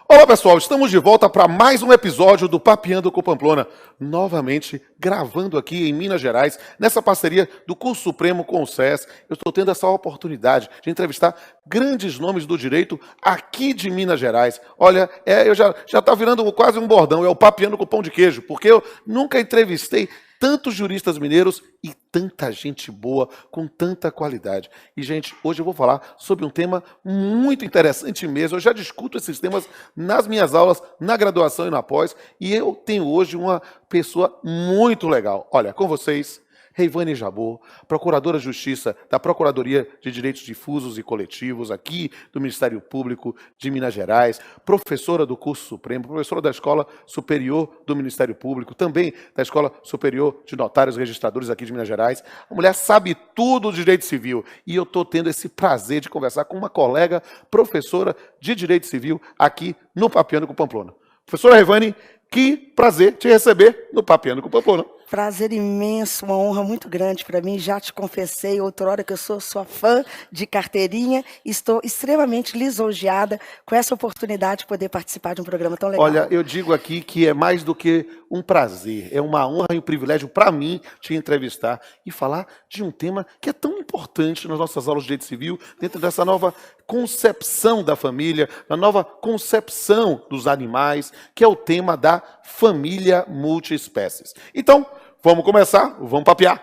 Olá pessoal, estamos de volta para mais um episódio do Papeando com Pamplona, novamente gravando aqui em Minas Gerais, nessa parceria do Curso Supremo com o SES. Eu estou tendo essa oportunidade de entrevistar grandes nomes do direito aqui de Minas Gerais. Olha, eu já está virando quase um bordão, é o Papeando com pão de queijo, porque eu nunca entrevistei tantos juristas mineiros e tanta gente boa, com tanta qualidade. E, gente, hoje eu vou falar sobre um tema muito interessante mesmo. Eu já discuto esses temas nas minhas aulas, na graduação e na pós, e eu tenho hoje uma pessoa muito legal. Olha, com vocês, Reivane Jabor, Procuradora de Justiça da Procuradoria de Direitos Difusos e Coletivos, aqui do Ministério Público de Minas Gerais, professora do Curso Supremo, professora da Escola Superior do Ministério Público, também da Escola Superior de Notários e Registradores aqui de Minas Gerais. A mulher sabe tudo do direito civil e eu estou tendo esse prazer de conversar com uma colega professora de direito civil aqui no Papeando com Pamplona. Professora Reivane, que prazer te receber no Papeando com Pamplona. Prazer imenso, uma honra muito grande para mim. Já te confessei outrora que eu sou sua fã de carteirinha. Estou extremamente lisonjeada com essa oportunidade de poder participar de um programa tão legal. Olha, eu digo aqui que é mais do que um prazer, é uma honra e um privilégio para mim te entrevistar e falar de um tema que é tão importante nas nossas aulas de direito civil, dentro dessa nova concepção da família, da nova concepção dos animais, que é o tema da família multiespécies. Então, vamos começar, vamos papear.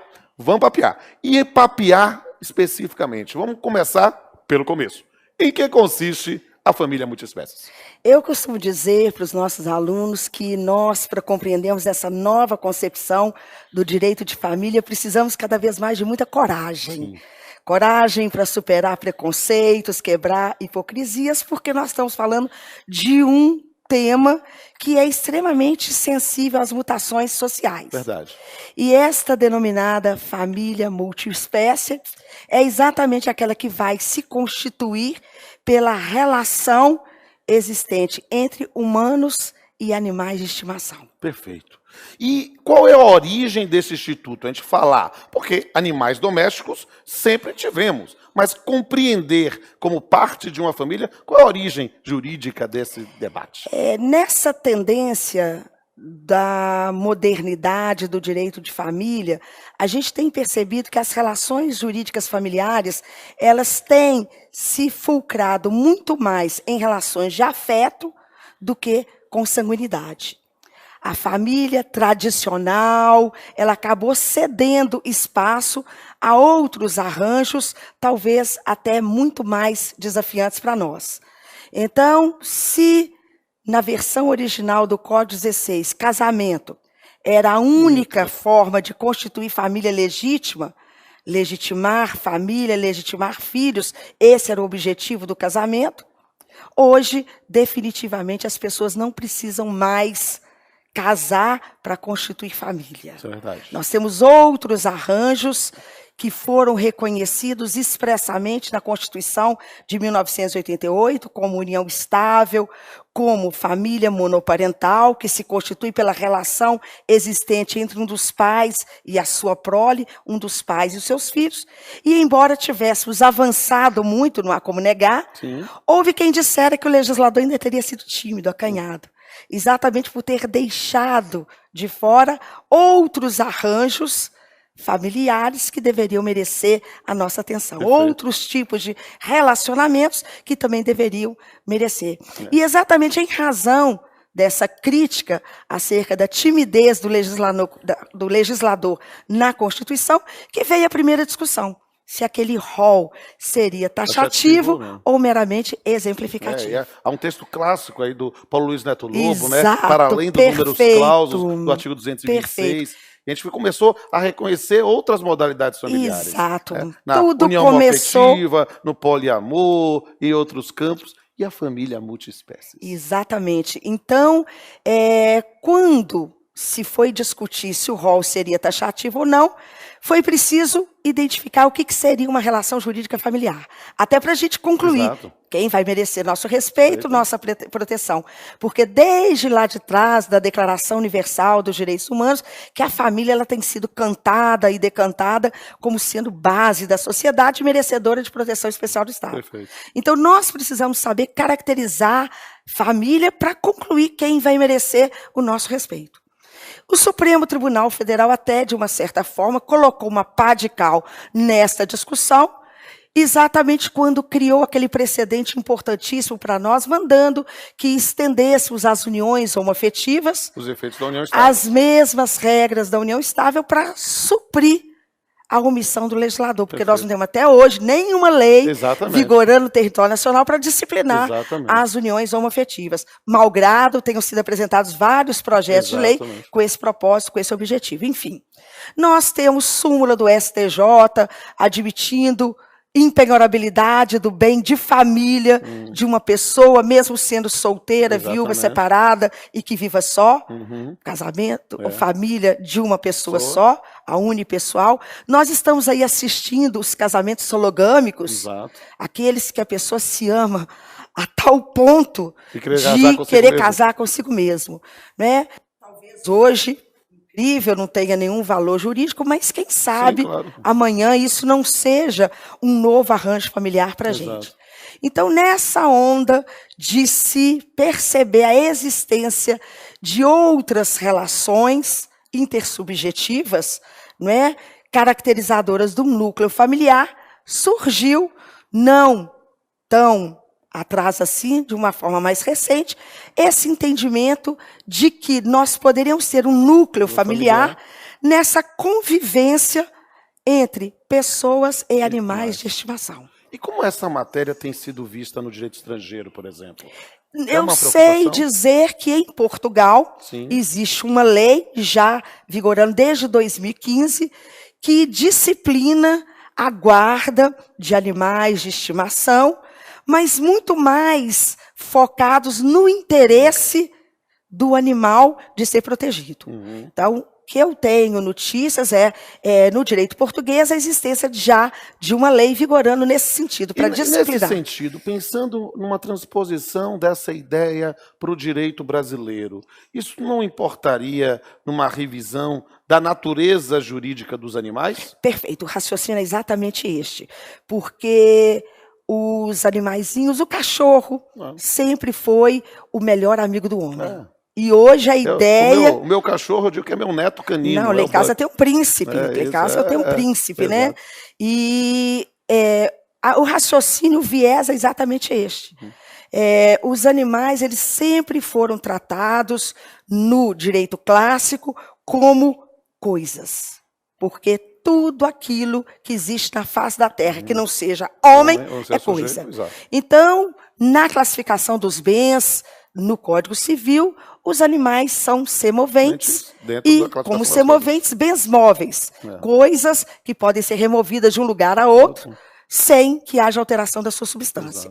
E papear especificamente, vamos começar pelo começo. Em que consiste a família multiespécies? Eu costumo dizer para os nossos alunos que nós, para compreendermos essa nova concepção do direito de família, precisamos cada vez mais de muita coragem. Sim. Coragem para superar preconceitos, quebrar hipocrisias, porque nós estamos falando de um tema que é extremamente sensível às mutações sociais. Verdade. E esta denominada família multiespécie é exatamente aquela que vai se constituir pela relação existente entre humanos e animais de estimação. Perfeito. E qual é a origem desse instituto? A gente falar, porque animais domésticos sempre tivemos, mas compreender como parte de uma família, qual é a origem jurídica desse debate? Nessa tendência da modernidade do direito de família, a gente tem percebido que as relações jurídicas familiares, elas têm se fulcrado muito mais em relações de afeto do que consanguinidade. A família tradicional, ela acabou cedendo espaço a outros arranjos, talvez até muito mais desafiantes para nós. Então, se na versão original do Código 16, casamento era a única forma de constituir família legítima, legitimar família, legitimar filhos, esse era o objetivo do casamento, hoje, definitivamente, as pessoas não precisam mais casar para constituir família. Isso é verdade. Nós temos outros arranjos que foram reconhecidos expressamente na Constituição de 1988, como união estável, como família monoparental, que se constitui pela relação existente entre um dos pais e a sua prole, um dos pais e os seus filhos. E embora tivéssemos avançado muito, não há como negar, sim, houve quem dissera que o legislador ainda teria sido tímido, acanhado. Exatamente por ter deixado de fora outros arranjos familiares que deveriam merecer a nossa atenção. Perfeito. Outros tipos de relacionamentos que também deveriam merecer. E exatamente em razão dessa crítica acerca da timidez do legislador na Constituição, que veio a primeira discussão. Se aquele rol seria taxativo ou meramente exemplificativo. Há um texto clássico aí do Paulo Luiz Neto Lobo, né? Para além dos números clausos do artigo 226. E a gente começou a reconhecer outras modalidades familiares. Exato. Na Tudo união começou afetiva, no poliamor e outros campos. E a família multiespécies. Exatamente. Então, quando se foi discutir se o rol seria taxativo ou não, foi preciso identificar o que seria uma relação jurídica familiar. Até para a gente concluir quem vai merecer nosso respeito, nossa proteção. Porque desde lá de trás, da Declaração Universal dos Direitos Humanos, que a família ela tem sido cantada e decantada como sendo base da sociedade merecedora de proteção especial do Estado. Perfeito. Então, nós precisamos saber caracterizar família para concluir quem vai merecer o nosso respeito. O Supremo Tribunal Federal, até de uma certa forma, colocou uma pá de cal nesta discussão, exatamente quando criou aquele precedente importantíssimo para nós, mandando que estendêssemos as uniões homoafetivas, os efeitos da união estável, as mesmas regras da união estável para suprir a omissão do legislador, porque nós não temos até hoje nenhuma lei vigorando no território nacional para disciplinar as uniões homoafetivas. Malgrado tenham sido apresentados vários projetos de lei com esse propósito, com esse objetivo. Enfim, nós temos súmula do STJ admitindo impenhorabilidade do bem de família de uma pessoa, mesmo sendo solteira, viúva, separada e que viva só, casamento ou família de uma pessoa só, a unipessoal. Nós estamos aí assistindo os casamentos sologâmicos, aqueles que a pessoa se ama a tal ponto de querer casar consigo mesmo, né? Talvez hoje incrível, não tenha nenhum valor jurídico, mas quem sabe amanhã isso não seja um novo arranjo familiar para a gente. Então, nessa onda de se perceber a existência de outras relações intersubjetivas, não é, caracterizadoras do núcleo familiar, surgiu, não tão atrás assim, de uma forma mais recente, esse entendimento de que nós poderíamos ter um núcleo familiar nessa convivência entre pessoas e animais de estimação. E como essa matéria tem sido vista no direito estrangeiro, por exemplo? Eu sei dizer que em Portugal existe uma lei já vigorando desde 2015 que disciplina a guarda de animais de estimação, mas muito mais focados no interesse do animal de ser protegido. Então, o que eu tenho notícias no direito português, a existência já de uma lei vigorando nesse sentido, para disciplinar. Nesse sentido, pensando numa transposição dessa ideia para o direito brasileiro, isso não importaria numa revisão da natureza jurídica dos animais? Perfeito, o raciocínio é exatamente este, porque os animaizinhos, o cachorro sempre foi o melhor amigo do homem. E hoje a ideia... O meu cachorro, eu digo que é meu neto canino. Não, lá em casa tem um príncipe. Lá em casa eu tenho um príncipe, né? E o raciocínio, o viés é exatamente este. Os animais, eles sempre foram tratados no direito clássico como coisas. Porque tudo aquilo que existe na face da terra, que não seja homem, é coisa. Então, na classificação dos bens, no Código Civil, os animais são semoventes e, como semoventes, bens móveis. Coisas que podem ser removidas de um lugar a outro, sem que haja alteração da sua substância.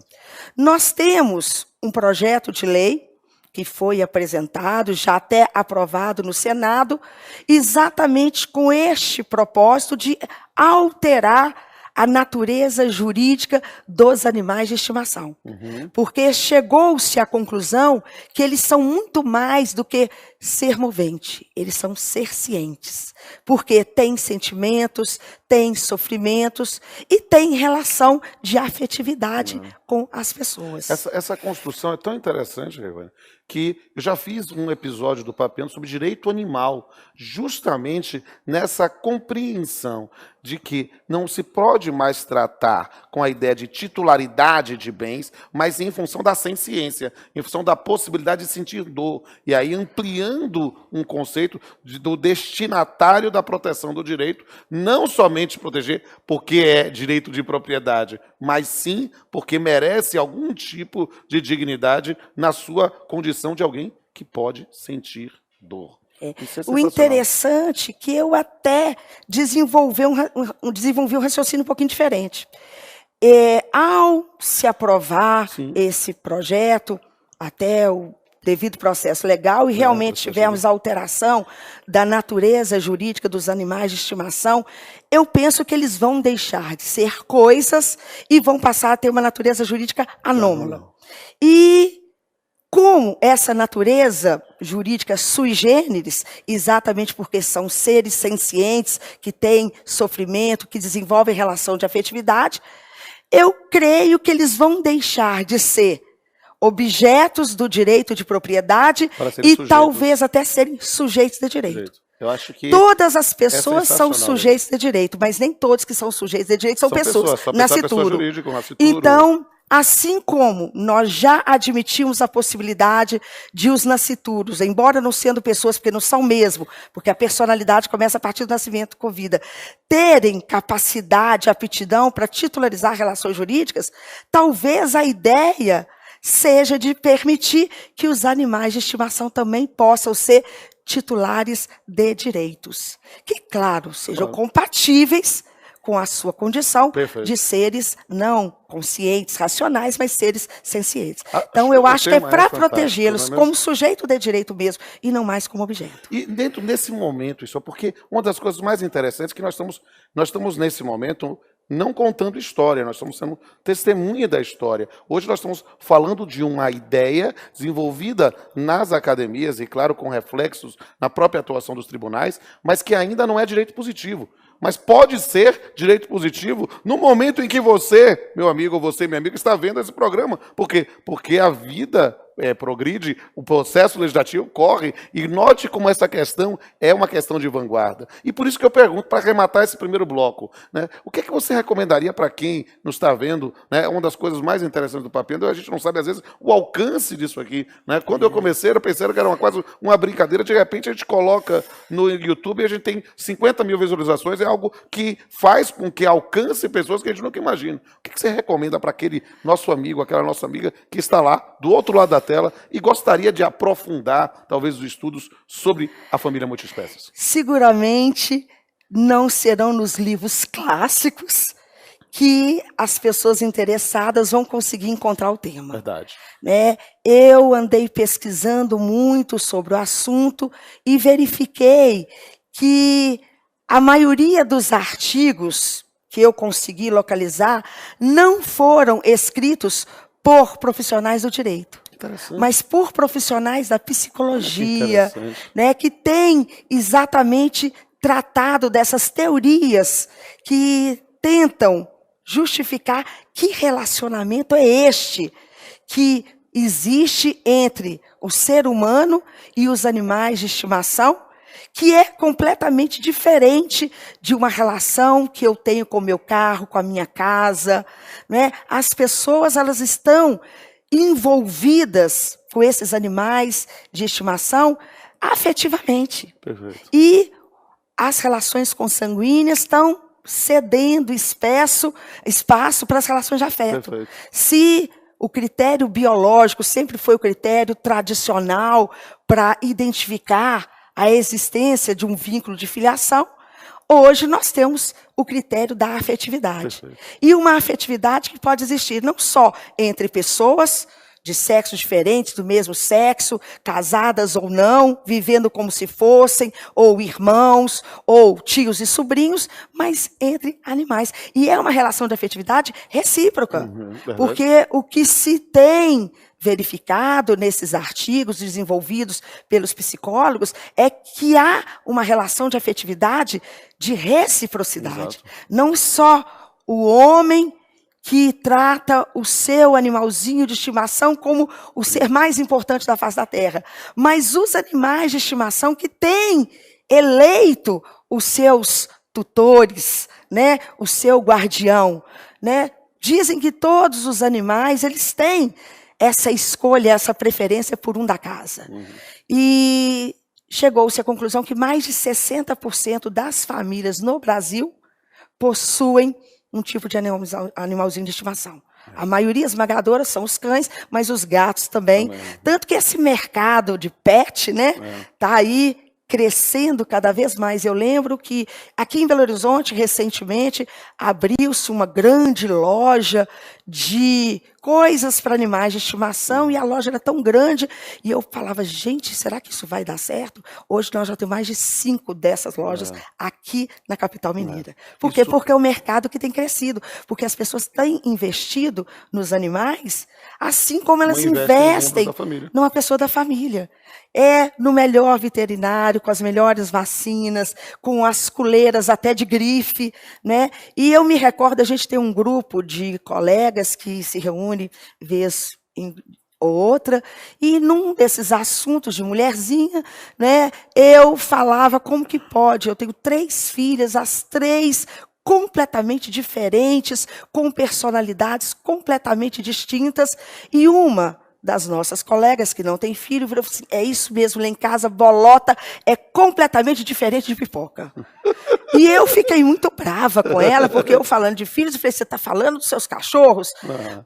Nós temos um projeto de lei que foi apresentado, já até aprovado no Senado, exatamente com este propósito de alterar a natureza jurídica dos animais de estimação. Porque chegou-se à conclusão que eles são muito mais do que ser movente, eles são ser cientes. Porque têm sentimentos, têm sofrimentos e têm relação de afetividade com as pessoas. Essa construção é tão interessante, Revânia, que eu já fiz um episódio do Papiano sobre direito animal, justamente nessa compreensão de que não se pode mais tratar com a ideia de titularidade de bens, mas em função da senciência, em função da possibilidade de sentir dor, e aí ampliando um conceito do destinatário da proteção do direito, não somente proteger porque é direito de propriedade, mas sim porque merece algum tipo de dignidade na sua condição de alguém que pode sentir dor. O interessante é que eu até desenvolvi um raciocínio um pouquinho diferente. Ao se aprovar esse projeto, até o devido processo legal e realmente tivermos alteração da natureza jurídica dos animais de estimação, eu penso que eles vão deixar de ser coisas e vão passar a ter uma natureza jurídica anômala. E como essa natureza jurídica sui generis, exatamente porque são seres sencientes, que têm sofrimento, que desenvolvem relação de afetividade, eu creio que eles vão deixar de ser objetos do direito de propriedade e talvez até serem sujeitos de direito. Eu acho que todas as pessoas são sujeitos de direito, mas nem todos que são sujeitos de direito são pessoas. Nascituro. Então, assim como nós já admitimos a possibilidade de os nascituros, embora não sendo pessoas, porque não são mesmo, porque a personalidade começa a partir do nascimento com vida, terem capacidade, aptidão para titularizar relações jurídicas, talvez a ideia seja de permitir que os animais de estimação também possam ser titulares de direitos, que, claro, sejam compatíveis com a sua condição de seres não conscientes, racionais, mas seres sencientes. Então, eu acho que é para protegê-los como sujeito de direito mesmo, e não mais como objeto. E dentro desse momento, isso porque uma das coisas mais interessantes é que nós estamos nesse momento não contando história, nós estamos sendo testemunha da história. Hoje nós estamos falando de uma ideia desenvolvida nas academias, e claro, com reflexos na própria atuação dos tribunais, mas que ainda não é direito positivo. Mas pode ser direito positivo no momento em que você, meu amigo, ou você, minha amiga, está vendo esse programa. Por quê? Porque a vida progride, o processo legislativo corre, e note como essa questão é uma questão de vanguarda. E por isso que eu pergunto, para arrematar esse primeiro bloco, né, o que é que você recomendaria para quem nos está vendo? Né, uma das coisas mais interessantes do Papeando, a gente não sabe, às vezes, o alcance disso aqui. Né? Quando eu comecei, eu pensei que era quase uma brincadeira, de repente a gente coloca no YouTube e a gente tem 50 mil visualizações, é algo que faz com que alcance pessoas que a gente nunca imagina. O que você recomenda para aquele nosso amigo, aquela nossa amiga que está lá, do outro lado da tela, e gostaria de aprofundar, talvez, os estudos sobre a família multiespécies? Seguramente não serão nos livros clássicos que as pessoas interessadas vão conseguir encontrar o tema. Verdade. Né? Eu andei pesquisando muito sobre o assunto e verifiquei que a maioria dos artigos que eu consegui localizar não foram escritos por profissionais do direito, mas por profissionais da psicologia, né, que têm exatamente tratado dessas teorias que tentam justificar que relacionamento é este que existe entre o ser humano e os animais de estimação, que é completamente diferente de uma relação que eu tenho com o meu carro, com a minha casa. Né? As pessoas, elas estão envolvidas com esses animais de estimação afetivamente. Perfeito. E as relações consanguíneas estão cedendo espaço para as relações de afeto. Perfeito. Se o critério biológico sempre foi o critério tradicional para identificar a existência de um vínculo de filiação, hoje nós temos o critério da afetividade. Perfeito. E uma afetividade que pode existir não só entre pessoas de sexos diferentes, do mesmo sexo, casadas ou não, vivendo como se fossem, ou irmãos, ou tios e sobrinhos, mas entre animais. E é uma relação de afetividade recíproca, porque o que se tem verificado nesses artigos desenvolvidos pelos psicólogos é que há uma relação de afetividade de reciprocidade. Exato. Não só o homem que trata o seu animalzinho de estimação como o ser mais importante da face da terra, mas os animais de estimação que têm eleito os seus tutores, né, o seu guardião. Né? Dizem que todos os animais eles têm essa escolha, essa preferência por um da casa. E chegou-se à conclusão que mais de 60% das famílias no Brasil possuem um tipo de animalzinho de estimação. A maioria esmagadora são os cães, mas os gatos também. Tanto que esse mercado de pet, né, tá aí crescendo cada vez mais. Eu lembro que aqui em Belo Horizonte, recentemente, abriu-se uma grande loja de coisas para animais de estimação e a loja era tão grande. E eu falava, gente, será que isso vai dar certo? Hoje nós já temos mais de 5 dessas lojas aqui na capital mineira. Por quê? Porque é o mercado que tem crescido. Porque as pessoas têm investido nos animais, assim como elas investem numa pessoa da família. É no melhor veterinário, com as melhores vacinas, com as coleiras até de grife, né? E eu me recordo, a gente tem um grupo de colegas que se reúne vez ou outra, e num desses assuntos de mulherzinha, né, eu falava como que pode, eu tenho 3 filhas, as 3 completamente diferentes, com personalidades completamente distintas, e uma das nossas colegas que não tem filho, virou assim, é isso mesmo, lá em casa, bolota é completamente diferente de pipoca. E eu fiquei muito brava com ela, porque eu falando de filhos, eu falei, você está falando dos seus cachorros?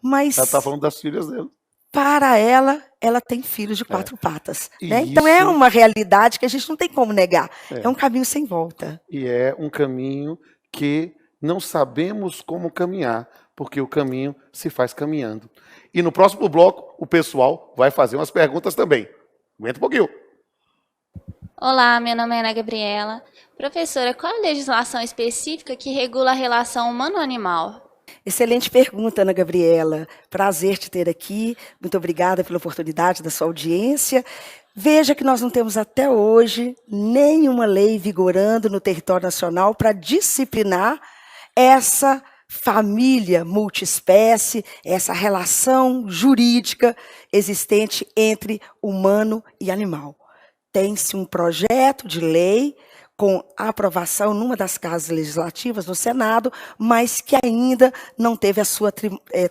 Mas ela está falando das filhas dele. Para ela, ela tem filhos de 4 patas. Né? Então é uma realidade que a gente não tem como negar. É um caminho sem volta. E é um caminho que não sabemos como caminhar, porque o caminho se faz caminhando. E no próximo bloco, o pessoal vai fazer umas perguntas também. Aguenta um pouquinho. Olá, meu nome é Ana Gabriela. Professora, qual a legislação específica que regula a relação humano-animal? Excelente pergunta, Ana Gabriela. Prazer te ter aqui. Muito obrigada pela oportunidade da sua audiência. Veja que nós não temos até hoje nenhuma lei vigorando no território nacional para disciplinar essa família multiespécie, essa relação jurídica existente entre humano e animal. Tem-se um projeto de lei com aprovação numa das casas legislativas no Senado, mas que ainda não teve a sua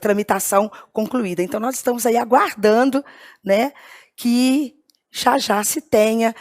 tramitação concluída. Então, nós estamos aí aguardando, né, que já se tenha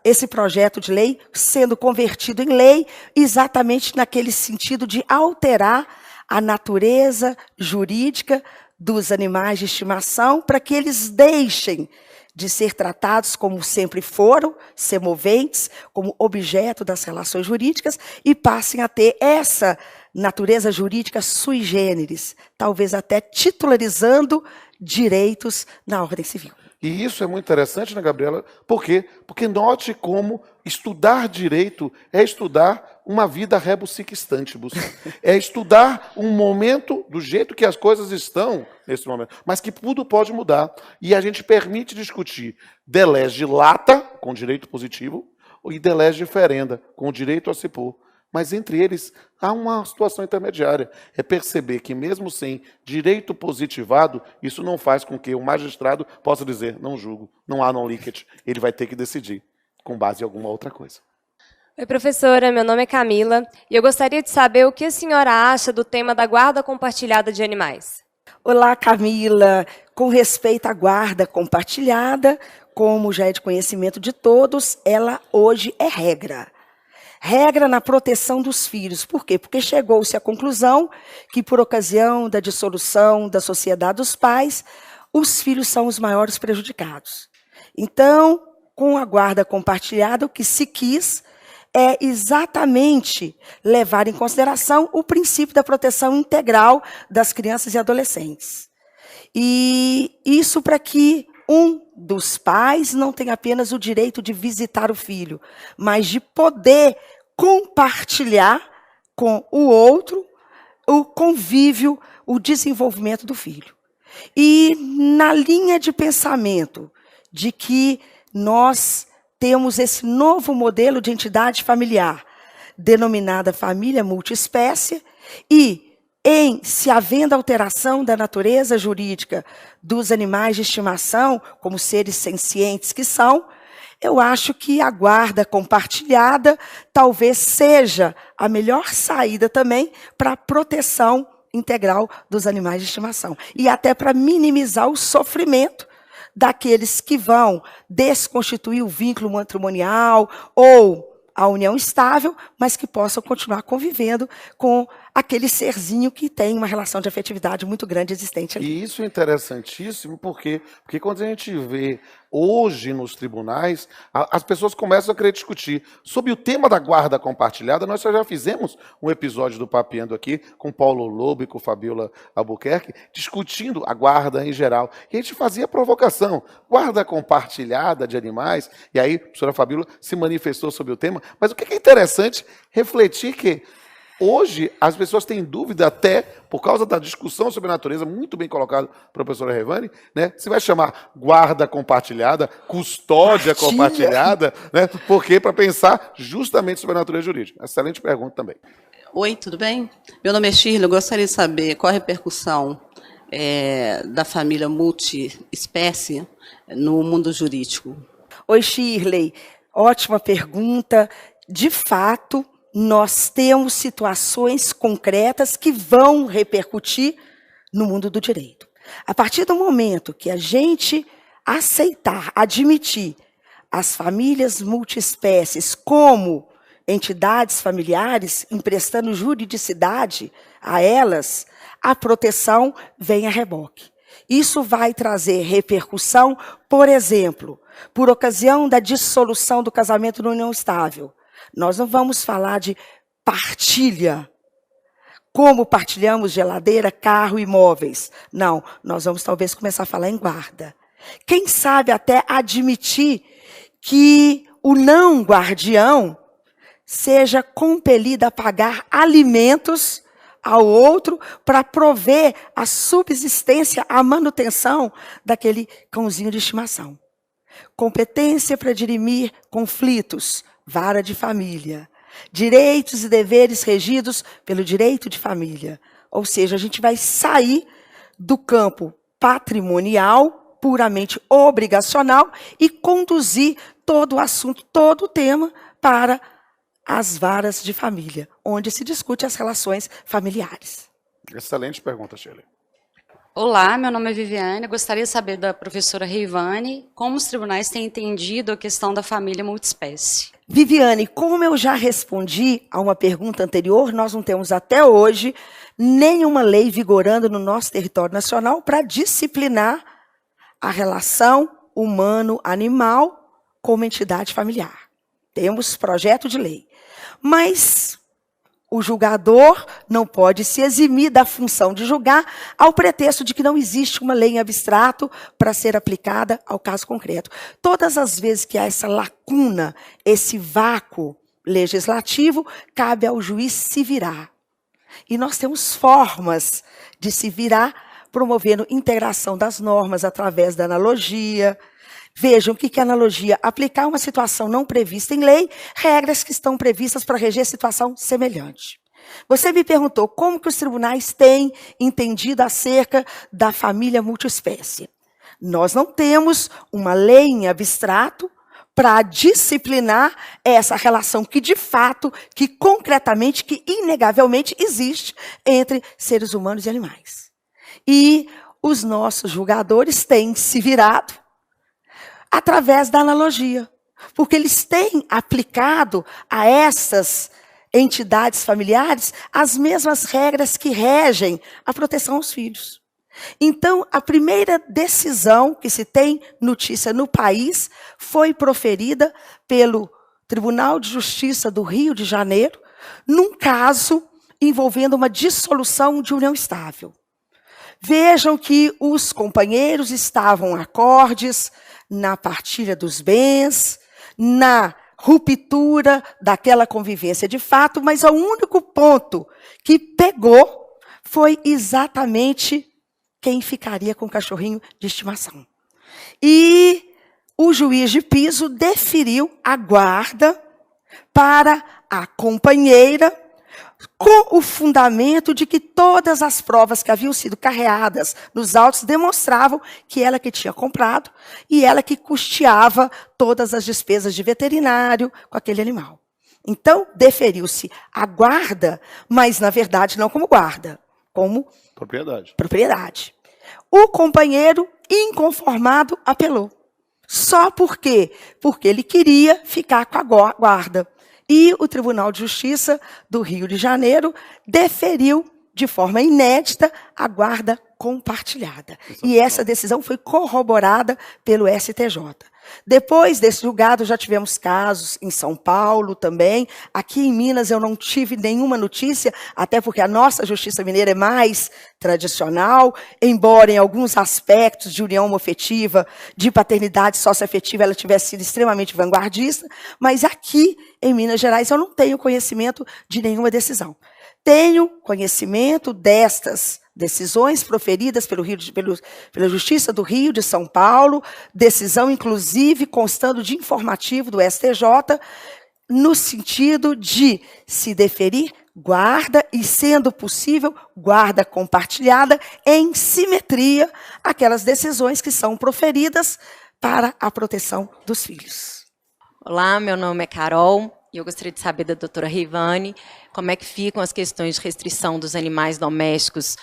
esse projeto de lei sendo convertido em lei, exatamente naquele sentido de alterar a natureza jurídica dos animais de estimação para que eles deixem de ser tratados como sempre foram, semoventes, como objeto das relações jurídicas, e passem a ter essa natureza jurídica sui generis, talvez até titularizando direitos na ordem civil. E isso é muito interessante, né, Gabriela? Por quê? Porque note como estudar direito é estudar uma vida rebus sic stantibus. É estudar um momento do jeito que as coisas estão nesse momento, mas que tudo pode mudar. E a gente permite discutir de lege lata, com direito positivo, e de lege ferenda, com direito a se pôr. Mas entre eles há uma situação intermediária. É perceber que mesmo sem direito positivado, isso não faz com que o magistrado possa dizer, não julgo, não há non licet. Ele vai ter que decidir, com base em alguma outra coisa. Oi, professora, meu nome é Camila e eu gostaria de saber o que a senhora acha do tema da guarda compartilhada de animais. Olá, Camila. Com respeito à guarda compartilhada, como já é de conhecimento de todos, ela hoje é regra. Regra na proteção dos filhos. Por quê? Porque chegou-se à conclusão que, por ocasião da dissolução da sociedade dos pais, os filhos são os maiores prejudicados. Então, com a guarda compartilhada, o que se quis é exatamente levar em consideração o princípio da proteção integral das crianças e adolescentes. E isso para que um dos pais não tenha apenas o direito de visitar o filho, mas de poder compartilhar com o outro o convívio, o desenvolvimento do filho. E na linha de pensamento de que nós temos esse novo modelo de entidade familiar, denominada família multiespécie, e em se havendo alteração da natureza jurídica dos animais de estimação, como seres sencientes que são, eu acho que a guarda compartilhada talvez seja a melhor saída também para a proteção integral dos animais de estimação. E até para minimizar o sofrimento daqueles que vão desconstituir o vínculo matrimonial ou a união estável, mas que possam continuar convivendo com aquele serzinho que tem uma relação de afetividade muito grande existente ali. E isso é interessantíssimo porque quando a gente vê hoje nos tribunais, as pessoas começam a querer discutir. Sobre o tema da guarda compartilhada, nós já fizemos um episódio do Papeando aqui com Paulo Lobo e com Fabiola Albuquerque, discutindo a guarda em geral. E a gente fazia provocação, guarda compartilhada de animais, e aí a professora Fabiola se manifestou sobre o tema. Mas o que é interessante refletir que hoje, as pessoas têm dúvida até, por causa da discussão sobre a natureza, muito bem colocado pela professora Revani, né? Se vai chamar guarda compartilhada, custódia compartilhada, né? Porque para pensar justamente sobre a natureza jurídica. Excelente pergunta também. Oi, tudo bem? Meu nome é Shirley, eu gostaria de saber qual a repercussão da família multiespécie no mundo jurídico. Oi, Shirley. Ótima pergunta. De fato, nós temos situações concretas que vão repercutir no mundo do direito. A partir do momento que a gente aceitar, admitir as famílias multiespécies como entidades familiares, emprestando juridicidade a elas, a proteção vem a reboque. Isso vai trazer repercussão, por exemplo, por ocasião da dissolução do casamento na união estável. Nós não vamos falar de partilha, como partilhamos geladeira, carro e imóveis. Não, nós vamos talvez começar a falar em guarda. Quem sabe até admitir que o não guardião seja compelido a pagar alimentos ao outro para prover a subsistência, a manutenção daquele cãozinho de estimação. Competência para dirimir conflitos, vara de família. Direitos e deveres regidos pelo direito de família. Ou seja, a gente vai sair do campo patrimonial, puramente obrigacional, e conduzir todo o assunto, todo o tema para as varas de família, onde se discute as relações familiares. Excelente pergunta, Shirley. Olá, meu nome é Viviane. Eu gostaria de saber da professora Rivane como os tribunais têm entendido a questão da família multiespécie. Viviane, como eu já respondi a uma pergunta anterior, nós não temos até hoje nenhuma lei vigorando no nosso território nacional para disciplinar a relação humano-animal como entidade familiar. Temos projeto de lei. Mas o julgador não pode se eximir da função de julgar ao pretexto de que não existe uma lei em abstrato para ser aplicada ao caso concreto. Todas as vezes que há essa lacuna, esse vácuo legislativo, cabe ao juiz se virar. E nós temos formas de se virar, promovendo integração das normas através da analogia. Vejam o que é analogia. Aplicar uma situação não prevista em lei, regras que estão previstas para reger situação semelhante. Você me perguntou como que os tribunais têm entendido acerca da família multiespécie. Nós não temos uma lei em abstrato para disciplinar essa relação que de fato, que concretamente, que inegavelmente existe entre seres humanos e animais. E os nossos julgadores têm se virado através da analogia, porque eles têm aplicado a essas entidades familiares as mesmas regras que regem a proteção aos filhos. Então, a primeira decisão que se tem notícia no país foi proferida pelo Tribunal de Justiça do Rio de Janeiro, num caso envolvendo uma dissolução de união estável. Vejam que os companheiros estavam acordes na partilha dos bens, na ruptura daquela convivência de fato, mas o único ponto que pegou foi exatamente quem ficaria com o cachorrinho de estimação. E o juiz de piso deferiu a guarda para a companheira, com o fundamento de que todas as provas que haviam sido carreadas nos autos demonstravam que ela que tinha comprado e ela que custeava todas as despesas de veterinário com aquele animal. Então, deferiu-se a guarda, mas, na verdade, não como guarda, como propriedade. O companheiro, inconformado, apelou. Só por quê? Porque ele queria ficar com a guarda. E o Tribunal de Justiça do Rio de Janeiro deferiu de forma inédita a guarda compartilhada. E essa decisão foi corroborada pelo STJ. Depois desse julgado, já tivemos casos em São Paulo também. Aqui em Minas eu não tive nenhuma notícia, até porque a nossa justiça mineira é mais tradicional, embora em alguns aspectos de união homoafetiva, de paternidade socioafetiva, ela tivesse sido extremamente vanguardista, mas aqui em Minas Gerais eu não tenho conhecimento de nenhuma decisão. Tenho conhecimento destas decisões proferidas pela Justiça do Rio de São Paulo, decisão, inclusive, constando de informativo do STJ, no sentido de se deferir guarda e, sendo possível, guarda compartilhada em simetria àquelas decisões que são proferidas para a proteção dos filhos. Olá, meu nome é Carol. E eu gostaria de saber da doutora Reivane como é que ficam as questões de restrição dos animais domésticos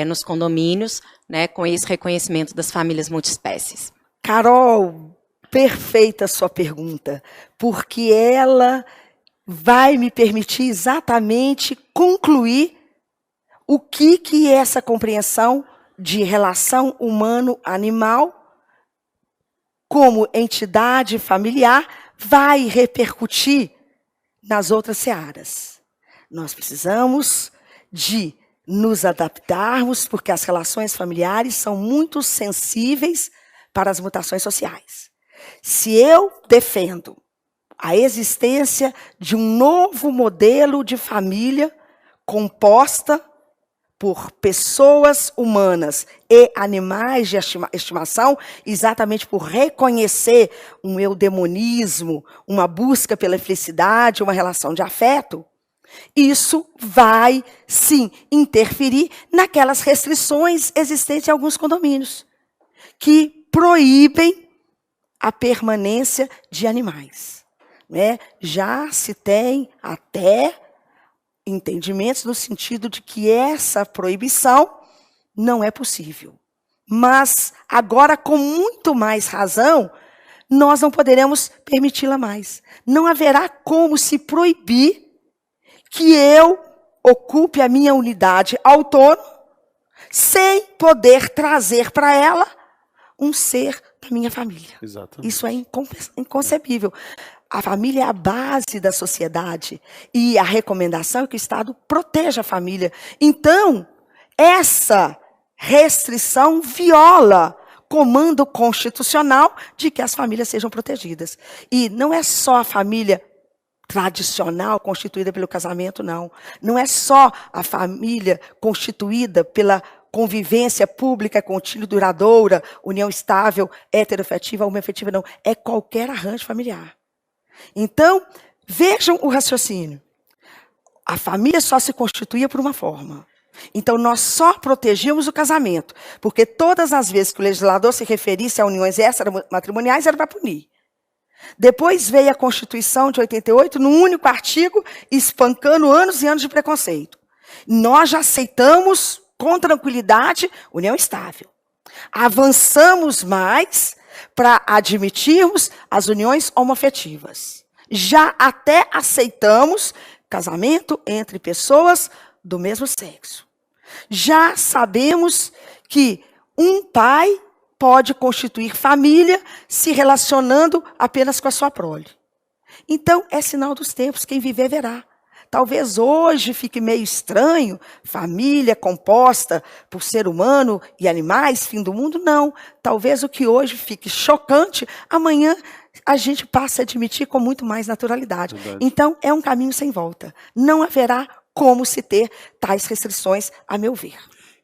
nos condomínios, né, com esse reconhecimento das famílias multiespécies. Carol, perfeita a sua pergunta, porque ela vai me permitir exatamente concluir o que é essa compreensão de relação humano-animal como entidade familiar vai repercutir nas outras searas. Nós precisamos de nos adaptarmos, porque as relações familiares são muito sensíveis para as mutações sociais. Se eu defendo a existência de um novo modelo de família composta por pessoas humanas e animais de estimação, exatamente por reconhecer um eudemonismo, uma busca pela felicidade, uma relação de afeto, isso vai, sim, interferir naquelas restrições existentes em alguns condomínios, que proíbem a permanência de animais. Né? Já se tem até entendimentos no sentido de que essa proibição não é possível. Mas, agora, com muito mais razão, nós não poderemos permiti-la mais. Não haverá como se proibir que eu ocupe a minha unidade autônoma sem poder trazer para ela um ser da minha família. Exatamente. Isso é inconcebível. A família é a base da sociedade e a recomendação é que o Estado proteja a família. Então, essa restrição viola comando constitucional de que as famílias sejam protegidas. E não é só a família tradicional constituída pelo casamento, não. Não é só a família constituída pela convivência pública, contínua, duradoura, união estável, heteroafetiva, homoafetiva, não. É qualquer arranjo familiar. Então, vejam o raciocínio. A família só se constituía por uma forma. Então, nós só protegíamos o casamento, porque todas as vezes que o legislador se referisse a uniões extramatrimoniais, era para punir. Depois veio a Constituição de 88, num único artigo, espancando anos e anos de preconceito. Nós já aceitamos, com tranquilidade, união estável. Avançamos mais para admitirmos as uniões homoafetivas. Já até aceitamos casamento entre pessoas do mesmo sexo. Já sabemos que um pai pode constituir família se relacionando apenas com a sua prole. Então, é sinal dos tempos, quem viver verá. Talvez hoje fique meio estranho, família composta por ser humano e animais, fim do mundo, não. Talvez o que hoje fique chocante, amanhã a gente passe a admitir com muito mais naturalidade. Verdade. Então, é um caminho sem volta. Não haverá como se ter tais restrições, a meu ver.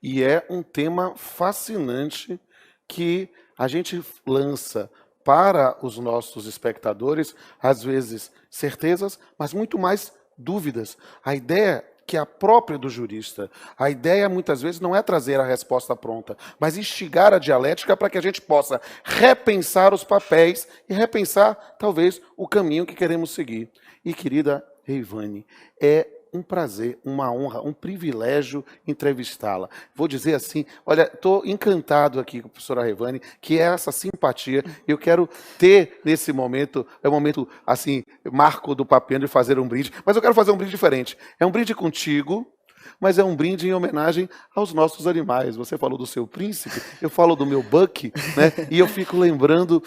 E é um tema fascinante que a gente lança para os nossos espectadores, às vezes certezas, mas muito mais dúvidas. A ideia que é a própria do jurista, a ideia muitas vezes não é trazer a resposta pronta, mas instigar a dialética para que a gente possa repensar os papéis e repensar, talvez, o caminho que queremos seguir. E, querida Reivane, é um prazer, uma honra, um privilégio entrevistá-la. Vou dizer assim, olha, estou encantado aqui com a professora Rejvane, que é essa simpatia. Eu quero ter nesse momento, é um momento assim, marco do Papeando de fazer um brinde, mas eu quero fazer um brinde diferente. É um brinde contigo, mas é um brinde em homenagem aos nossos animais. Você falou do seu príncipe, eu falo do meu Buck, né? E eu fico lembrando,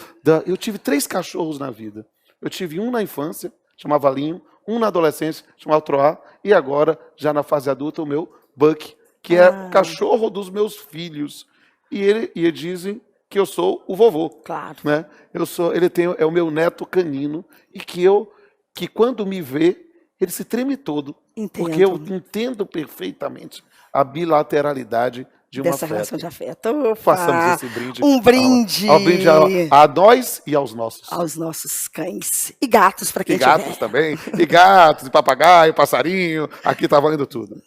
eu tive 3 cachorros na vida. Eu tive um na infância, chamava Linho, um na adolescência, chamava Troá, e agora, já na fase adulta, o meu Buck, que é cachorro dos meus filhos. E dizem que eu sou o vovô. Claro. Né? É o meu neto canino, e que quando me vê, ele se treme todo. Entendo. Porque eu entendo perfeitamente a bilateralidade de uma Dessa relação de afeto. Opa, façamos esse brinde. Um brinde. Ao brinde a nós e aos nossos. Aos nossos cães. E gatos, para quem E gatos tiver. também. E gatos, e papagaio, passarinho. Aqui tá valendo tudo.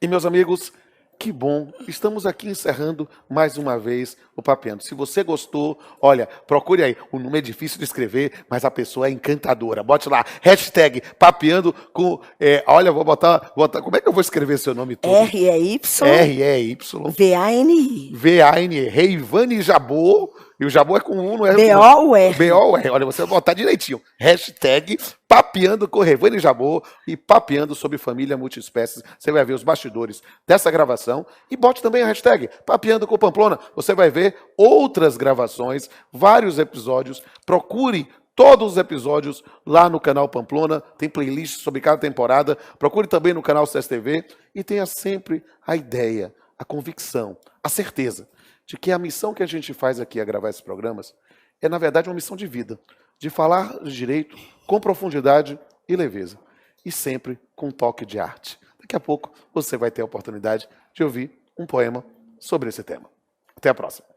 E, meus amigos, que bom. Estamos aqui encerrando mais uma vez o Papeando. Se você gostou, olha, procure aí. O nome é difícil de escrever, mas a pessoa é encantadora. Bote lá, hashtag Papeando com... olha, vou botar... Como é que eu vou escrever seu nome todo? R-E-Y. R-E-Y. V-A-N-I. V-A-N-E. Rejvane Jabor. E o Jabor é com um, não é? B-O-U-R. B-O-U-R. Olha, você vai botar direitinho. Hashtag Papeando com Rejvane Jabor e Papeando sobre família multiespécies. Você vai ver os bastidores dessa gravação. E bote também a hashtag Papeando com Pamplona. Você vai ver outras gravações, vários episódios. Procure todos os episódios lá no canal Pamplona. Tem playlist sobre cada temporada. Procure também no canal CSTV. E tenha sempre a ideia, a convicção, a certeza de que a missão que a gente faz aqui a gravar esses programas é, na verdade, uma missão de vida, de falar de direito com profundidade e leveza, e sempre com um toque de arte. Daqui a pouco você vai ter a oportunidade de ouvir um poema sobre esse tema. Até a próxima.